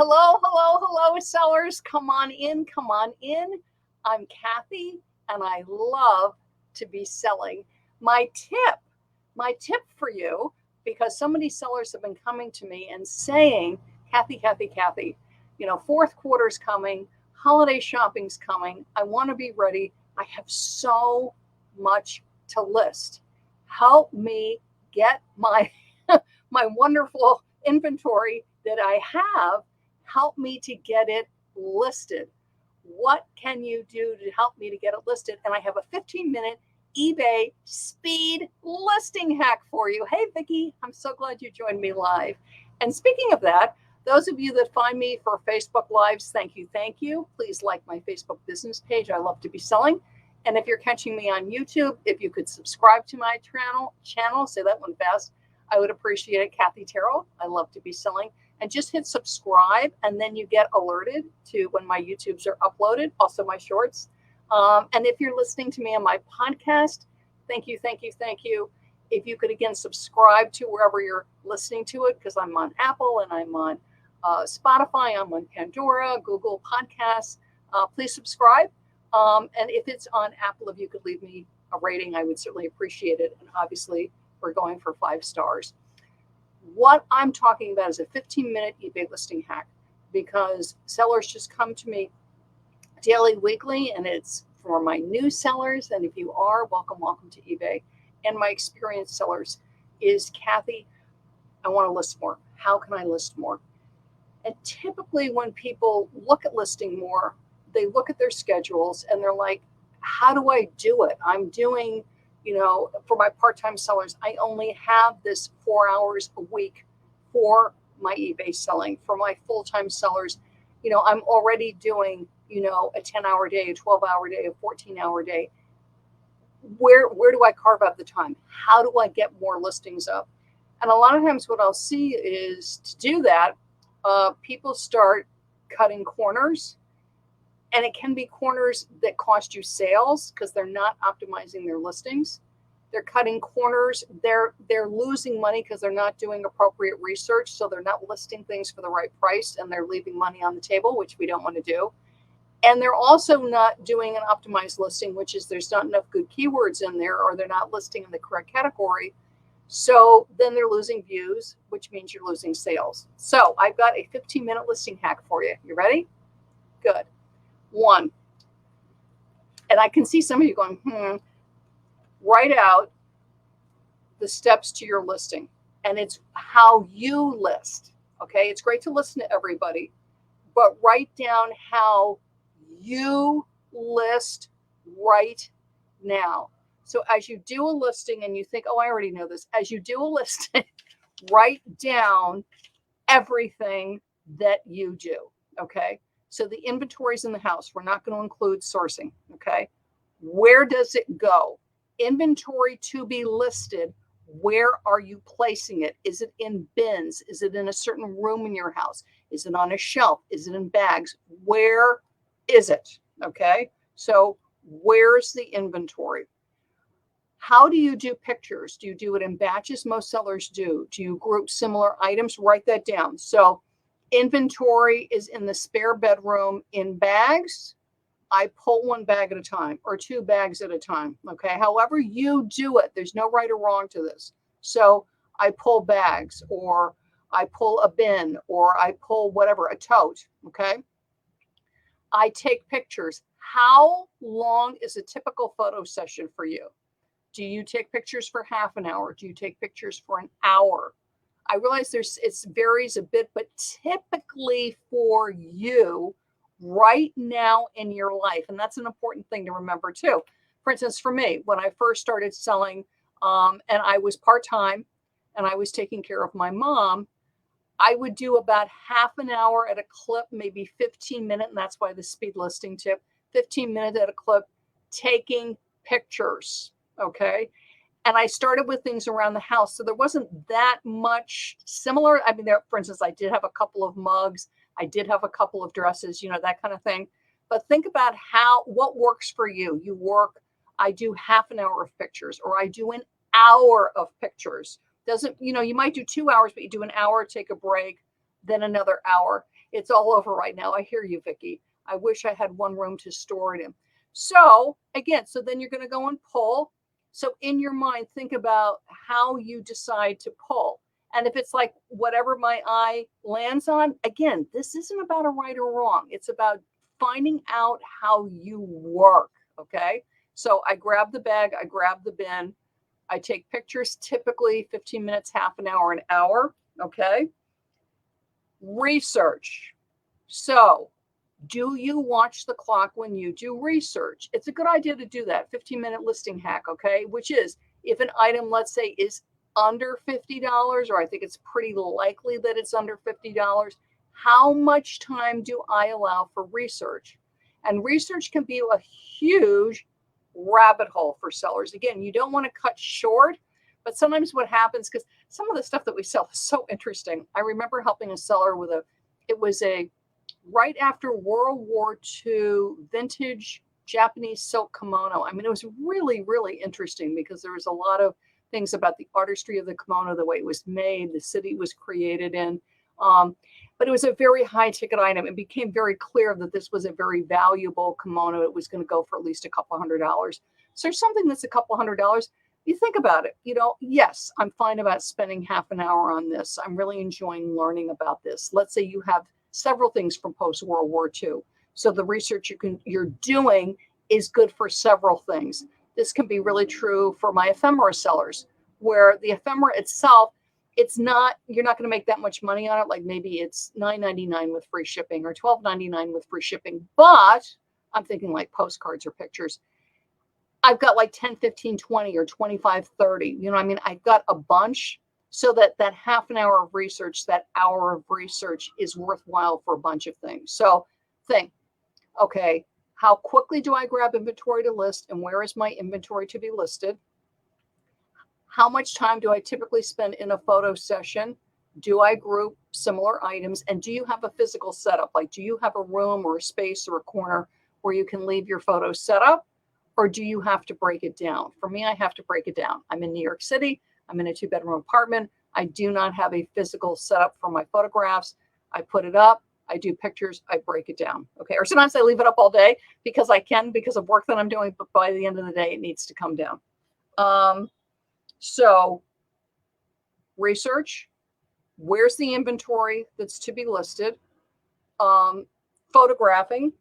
Hello, hello, hello, sellers. Come on in, come on in. I'm Kathy, and I love to be selling. My tip for you, because so many sellers have been coming to me and saying, Kathy, fourth quarter's coming, holiday shopping's coming. I want to be ready. I have so much to list. Help me get my my wonderful inventory that I have. Help me to get it listed. What can you do to help me to get it listed? And I have a 15-minute eBay speed listing hack for you. Hey, Vicki, I'm so glad you joined me live. And speaking of that, those of you that find me for Facebook Lives, thank you. Please like my Facebook business page. I love to be selling. And if you're catching me on YouTube, if you could subscribe to my channel, say that one fast, I would appreciate it. Kathy Terrell, I love to be selling. And just hit subscribe, and then you get alerted to when my YouTubes are uploaded, also my shorts. And if you're listening to me on my podcast, thank you. If you could, again, subscribe to wherever you're listening to it, because I'm on Apple and I'm on Spotify, I'm on Pandora, Google Podcasts. Please subscribe. And if it's on Apple, if you could leave me a rating, I would certainly appreciate it. And obviously, we're going for 5 stars. What I'm talking about is a 15-minute eBay listing hack, because sellers just come to me daily, weekly, and it's for my new sellers. And if you are, welcome to eBay. And my experienced sellers is, Kathy, I want to list more. How can I list more? And typically when people look at listing more, they look at their schedules and they're like, how do I do it? I'm doing, for my part-time sellers, I only have this 4 hours a week for my eBay selling. For my full-time sellers, I'm already doing, a 10-hour day, a 12-hour day, a 14-hour day. Where do I carve out the time? How do I get more listings up? And a lot of times what I'll see is, to do that, people start cutting corners. And it can be corners that cost you sales because they're not optimizing their listings. They're cutting corners. They're losing money because they're not doing appropriate research. So they're not listing things for the right price, and they're leaving money on the table, which we don't want to do. And they're also not doing an optimized listing, which is there's not enough good keywords in there, or they're not listing in the correct category. So then they're losing views, which means you're losing sales. So I've got a 15-minute listing hack for you. You ready? Good. 1, and I can see some of you going, write out the steps to your listing, and it's how you list. Okay, it's great to listen to everybody, but write down how you list right now. So as you do a listing and you think, oh, I already know this, as you do a listing, write down everything that you do. Okay. So the inventory's in the house. We're not going to include sourcing, okay? Where does it go? Inventory to be listed. Where are you placing it? Is it in bins? Is it in a certain room in your house? Is it on a shelf? Is it in bags? Where is it? Okay? So where's the inventory? How do you do pictures? Do you do it in batches? Most sellers do. Do you group similar items? Write that down. So inventory is in the spare bedroom in bags. I pull 1 bag at a time, or 2 bags at a time. Okay. However you do it, there's no right or wrong to this. So I pull bags, or I pull a bin, or I pull whatever, a tote. Okay. I take pictures. How long is a typical photo session for you? Do you take pictures for half an hour? Do you take pictures for an hour? I realize it varies a bit, but typically for you right now in your life, and that's an important thing to remember too. For instance, for me, when I first started selling, and I was part-time and I was taking care of my mom, I would do about half an hour at a clip, maybe 15 minutes, and that's why the speed listing tip, 15 minutes at a clip, taking pictures, okay? And I started with things around the house. So there wasn't that much similar. I mean, for instance, I did have a couple of mugs. I did have a couple of dresses, that kind of thing. But think about what works for you. I do half an hour of pictures, or I do an hour of pictures. You might do 2 hours, but you do an hour, take a break, then another hour. It's all over right now. I hear you, Vicki. I wish I had one room to store it in. So again, so then you're going to go and pull. So in your mind, think about how you decide to pull. And if it's like whatever my eye lands on, again, this isn't about a right or wrong. It's about finding out how you work. Okay. So I grab the bag, I grab the bin, I take pictures, typically 15 minutes, half an hour, an hour. Okay. Research. So do you watch the clock when you do research? It's a good idea to do that. 15-minute listing hack, okay? Which is if an item, let's say, is under $50, or I think it's pretty likely that it's under $50, how much time do I allow for research? And research can be a huge rabbit hole for sellers. Again, you don't want to cut short, but sometimes what happens, because some of the stuff that we sell is so interesting. I remember helping a seller with it was a right after World War II vintage Japanese silk kimono. I mean, it was really, really interesting because there was a lot of things about the artistry of the kimono, the way it was made, the city it was created in. But it was a very high ticket item. It became very clear that this was a very valuable kimono. It was going to go for at least a couple $100. So something that's a couple $100, you think about it, yes, I'm fine about spending half an hour on this. I'm really enjoying learning about this. Let's say you have several things from post-World War II. So the research you're doing is good for several things. This can be really true for my ephemera sellers, where the ephemera itself, you're not going to make that much money on it. Like maybe it's $9.99 with free shipping or $12.99 with free shipping. But I'm thinking like postcards or pictures. I've got like 10, 15, 20 or 25, 30. I've got a bunch. So that half an hour of research, that hour of research is worthwhile for a bunch of things. So think, okay, how quickly do I grab inventory to list and where is my inventory to be listed? How much time do I typically spend in a photo session? Do I group similar items? And do you have a physical setup? Like, do you have a room or a space or a corner where you can leave your photos set up? Or do you have to break it down? For me, I have to break it down. I'm in New York City. I'm in a 2-bedroom apartment. I do not have a physical setup for my photographs. I put it up. I do pictures. I break it down. Okay. Or sometimes I leave it up all day because of work that I'm doing. But by the end of the day, it needs to come down. So research, where's the inventory that's to be listed? Photographing.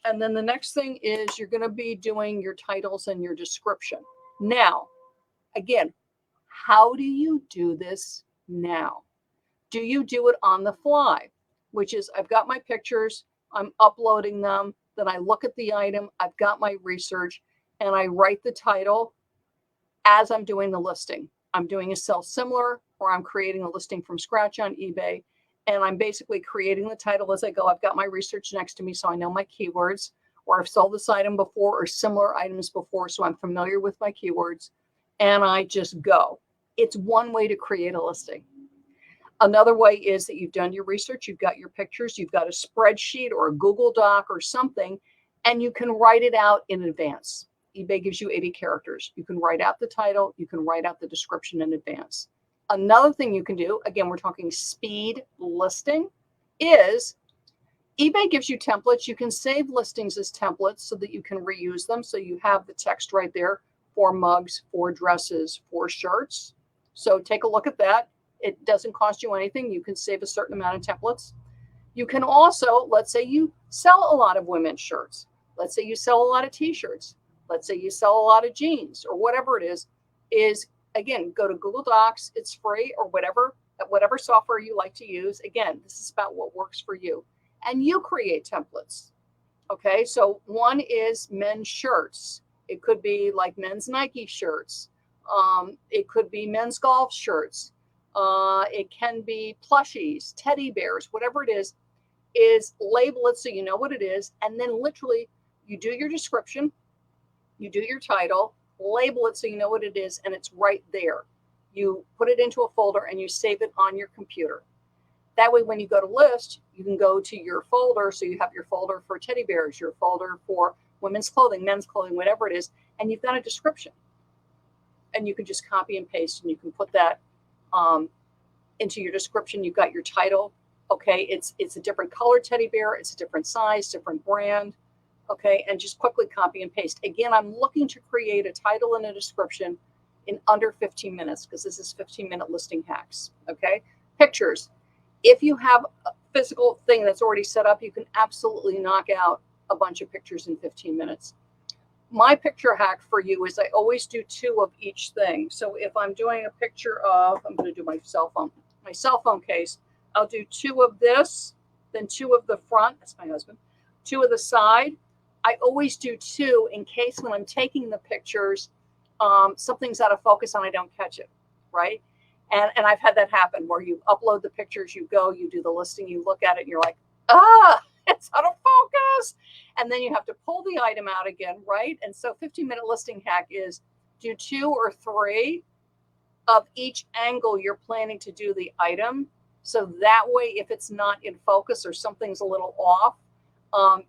And then the next thing is you're going to be doing your titles and your description. Now, again, how do you do this now? Do you do it on the fly? Which is, I've got my pictures, I'm uploading them, then I look at the item, I've got my research, and I write the title as I'm doing the listing. I'm doing a sell similar, or I'm creating a listing from scratch on eBay, and I'm basically creating the title as I go. I've got my research next to me, so I know my keywords, or I've sold this item before or similar items before, so I'm familiar with my keywords, and I just go. It's one way to create a listing. Another way is that you've done your research, you've got your pictures, you've got a spreadsheet or a Google Doc or something, and you can write it out in advance. eBay gives you 80 characters. You can write out the title, you can write out the description in advance. Another thing you can do, again, we're talking speed listing, is eBay gives you templates. You can save listings as templates so that you can reuse them. So you have the text right there for mugs, for dresses, for shirts. So take a look at that. It doesn't cost you anything. You can save a certain amount of templates. You can also, let's say you sell a lot of women's shirts. Let's say you sell a lot of t-shirts. Let's say you sell a lot of jeans or whatever it is again, go to Google Docs. It's free, or whatever software you like to use. Again, this is about what works for you. And you create templates. Okay, so one is men's shirts. It could be like men's Nike shirts. It could be men's golf shirts. It can be plushies, teddy bears, whatever it is label it so you know what it is. And then literally you do your description, you do your title, label it so you know what it is, and it's right there. You put it into a folder and you save it on your computer. That way, when you go to list, you can go to your folder. So you have your folder for teddy bears, your folder for women's clothing, men's clothing, whatever it is, and you've got a description. And you can just copy and paste, and you can put that into your description. You've got your title, Okay, it's a different color teddy bear, it's a different size, different brand. Okay, and just quickly copy and paste. Again, I'm looking to create a title and a description in under 15 minutes because this is 15-minute listing hacks. Okay, pictures. If you have a physical thing that's already set up, you can absolutely knock out a bunch of pictures in 15 minutes. My picture hack for you is I always do 2 of each thing. So if I'm doing a picture of, I'm going to do my cell phone case, I'll do 2 of this, then 2 of the front, that's my husband, 2 of the side. I always do 2 in case when I'm taking the pictures, something's out of focus and I don't catch it, right? And I've had that happen where you upload the pictures, you go, you do the listing, you look at it, and you're like, it's out of focus. And then you have to pull the item out again, right? And so 15-minute listing hack is do 2 or 3 of each angle you're planning to do the item. So that way, if it's not in focus or something's a little off,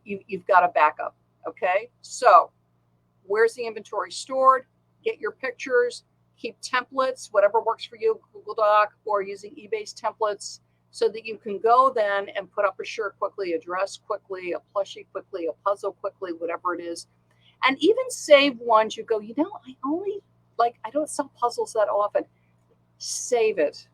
you've got a backup, okay? So where's the inventory stored? Get your pictures, keep templates, whatever works for you, Google Doc, or using eBay's templates, so that you can go then and put up a shirt quickly, a dress quickly, a plushie quickly, a puzzle quickly, whatever it is. And even save ones you go, I don't sell puzzles that often. Save it.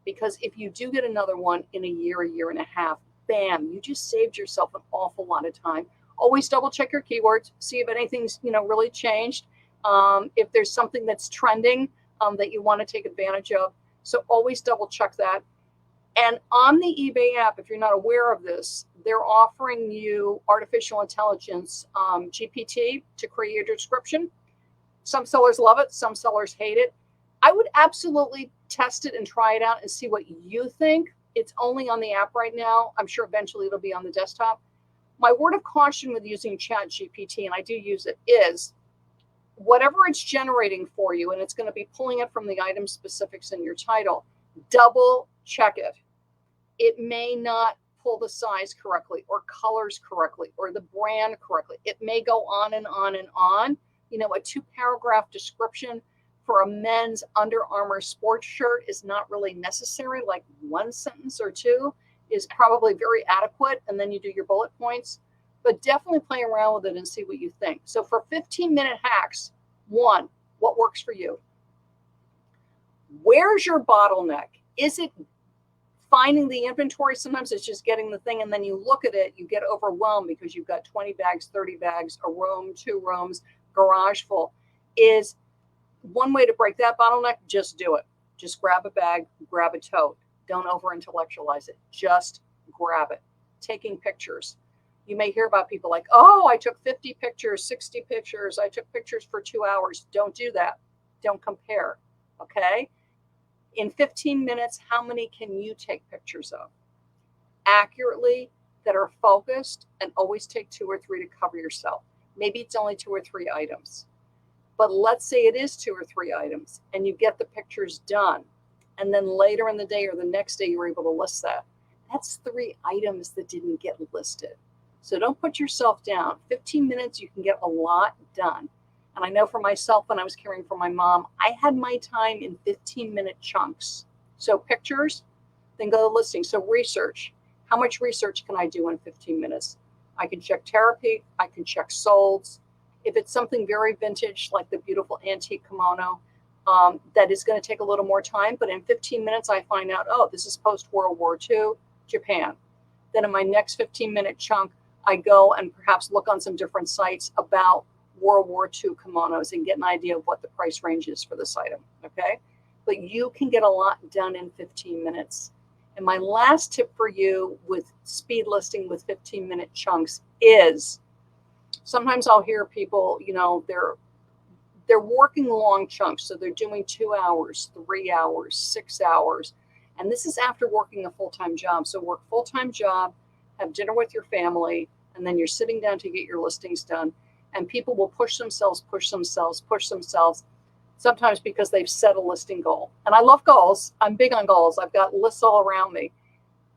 Because if you do get another one in a year and a half, bam, you just saved yourself an awful lot of time. Always double check your keywords, see if anything's, really changed. If there's something that's trending that you want to take advantage of. So always double check that. And on the eBay app, if you're not aware of this, they're offering you artificial intelligence, GPT, to create your description. Some sellers love it. Some sellers hate it. I would absolutely test it and try it out and see what you think. It's only on the app right now. I'm sure eventually it'll be on the desktop. My word of caution with using Chat GPT, and I do use it, is whatever it's generating for you, and it's going to be pulling it from the item specifics in your title, double check it. It may not pull the size correctly or colors correctly or the brand correctly. It may go on and on and on. A 2-paragraph description for a men's Under Armour sports shirt is not really necessary. Like 1 sentence or 2 is probably very adequate. And then you do your bullet points, but definitely play around with it and see what you think. So for 15-minute hacks, 1, what works for you? Where's your bottleneck? Is it finding the inventory? Sometimes it's just getting the thing, and then you look at it, you get overwhelmed because you've got 20 bags, 30 bags, a room, 2 rooms, garage full. Is one way to break that bottleneck? Just do it. Just grab a bag, grab a tote. Don't over intellectualize it. Just grab it. Taking pictures. You may hear about people like, oh, I took 50 pictures, 60 pictures. I took pictures for 2 hours. Don't do that. Don't compare. Okay. In 15 minutes, how many can you take pictures of accurately that are focused, and always take 2 or 3 to cover yourself? Maybe it's only 2 or 3 items, but let's say it is 2 or 3 items and you get the pictures done. And then later in the day or the next day, you're able to list that. That's 3 items that didn't get listed. So don't put yourself down. 15 minutes, you can get a lot done. And I know for myself, when I was caring for my mom, I had my time in 15-minute chunks. So pictures, then go to listing. So research. How much research can I do in 15 minutes? I can check therapy. I can check solds. If it's something very vintage, like the beautiful antique kimono, that is going to take a little more time. But in 15 minutes, I find out, oh, this is post-World War II, Japan. Then in my next 15-minute chunk, I go and perhaps look on some different sites about World War II kimonos and get an idea of what the price range is for this item, okay? But you can get a lot done in 15 minutes. And my last tip for you with speed listing with 15-minute chunks is, sometimes I'll hear people, they're working long chunks. So they're doing 2 hours, 3 hours, 6 hours. And this is after working a full-time job. So work full-time job, have dinner with your family, and then you're sitting down to get your listings done. And people will push themselves, sometimes because they've set a listing goal. And I love goals. I'm big on goals. I've got lists all around me.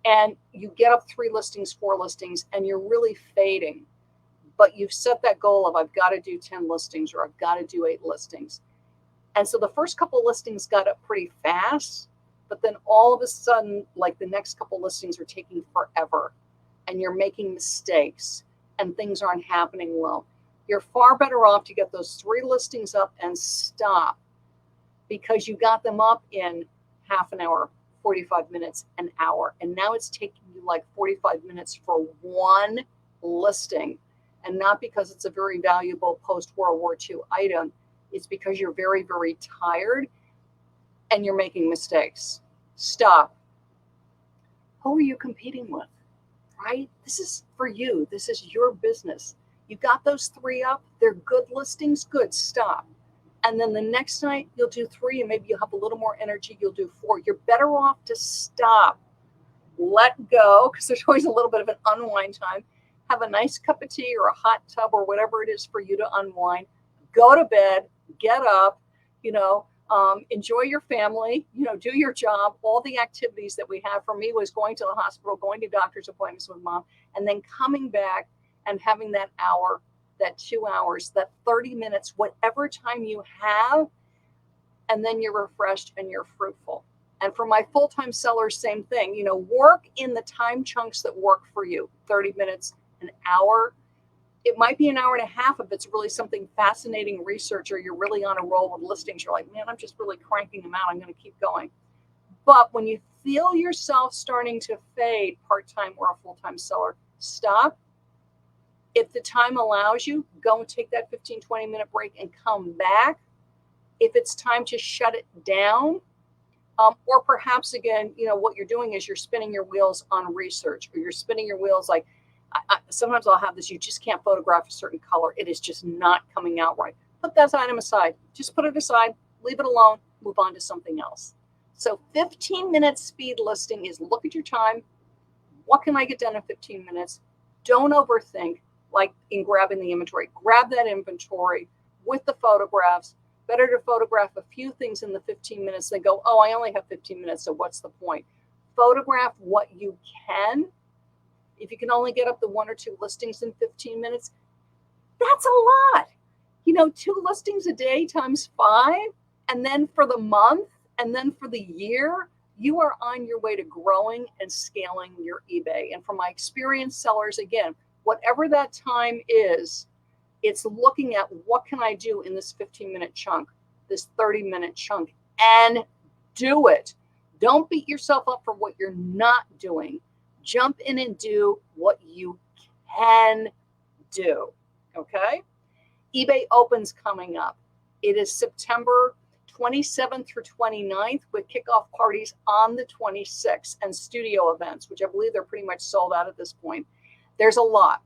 And you get up 3 listings, 4 listings, and you're really fading. But you've set that goal of, I've got to do 10 listings, or I've got to do 8 listings. And so the first couple listings got up pretty fast. but then all of a sudden, like the next couple listings are taking forever and you're making mistakes and things aren't happening well. You're far better off to get those 3 listings up and stop, because you got them up in half an hour, 45 minutes, an hour. And now it's taking you like 45 minutes for one listing. And not because it's a very valuable post-World War II item. It's because you're very, very tired and you're making mistakes. Stop. Who are you competing with, right? This is for you. This is your business. You got those 3 up. They're good listings. Good. Stop. And then the next night you'll do 3 and maybe you'll have a little more energy. You'll do 4. You're better off to stop. Let go, because there's always a little bit of an unwind time. Have a nice cup of tea or a hot tub or whatever it is for you to unwind. Go to bed, get up, enjoy your family, do your job. All the activities that we have, for me, was going to the hospital, going to doctor's appointments with mom, and then coming back and having that hour, that 2 hours, that 30 minutes, whatever time you have, and then you're refreshed and you're fruitful. And for my full-time sellers, same thing. Work in the time chunks that work for you. 30 minutes, an hour. It might be an hour and a half if it's really something fascinating research, or you're really on a roll with listings. You're like, man, I'm just really cranking them out. I'm going to keep going. But when you feel yourself starting to fade, part-time or a full-time seller, stop. If the time allows you, go and take that 15, 20-minute break and come back. If it's time to shut it down, or perhaps, again, what you're doing is you're spinning your wheels on research, or you're spinning your wheels like, sometimes I'll have this, you just can't photograph a certain color. It is just not coming out right. Put that item aside. Just put it aside, leave it alone, move on to something else. So 15-minute speed listing is look at your time. What can I get done in 15 minutes? Don't overthink, like in grabbing the inventory. Grab that inventory with the photographs. Better to photograph a few things in the 15 minutes than go, oh, I only have 15 minutes, so what's the point? Photograph what you can. If you can only get up the 1 or 2 listings in 15 minutes, that's a lot. 2 listings a day times 5, and then for the month, and then for the year, you are on your way to growing and scaling your eBay. And from my experienced sellers, again, whatever that time is, it's looking at what can I do in this 15-minute chunk, this 30-minute chunk, and do it. Don't beat yourself up for what you're not doing. Jump in and do what you can do, okay? eBay Open's coming up. It is September 27th through 29th with kickoff parties on the 26th and studio events, which I believe they're pretty much sold out at this point. There's a lot.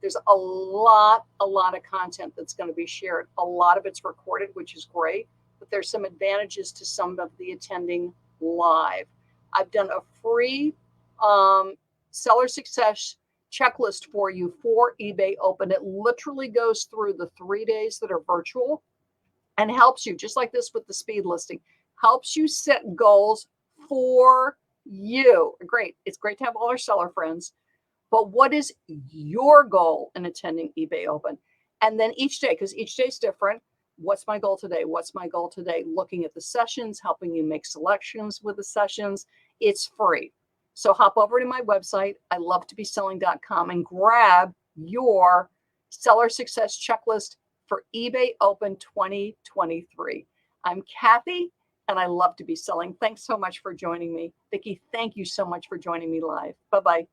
There's a lot of content that's going to be shared. A lot of it's recorded, which is great, but there's some advantages to some of the attending live. I've done a free seller success checklist for you for eBay Open. It literally goes through the 3 days that are virtual and helps you, just like this with the speed listing, helps you set goals for you. Great. It's great to have all our seller friends. But what is your goal in attending eBay Open? And then each day, because each day is different. What's my goal today? What's my goal today? Looking at the sessions, helping you make selections with the sessions. It's free. So hop over to my website, ilovetobeselling.com, and grab your seller success checklist for eBay Open 2023. I'm Kathy, and I love to be selling. Thanks so much for joining me. Vicki, thank you so much for joining me live. Bye-bye.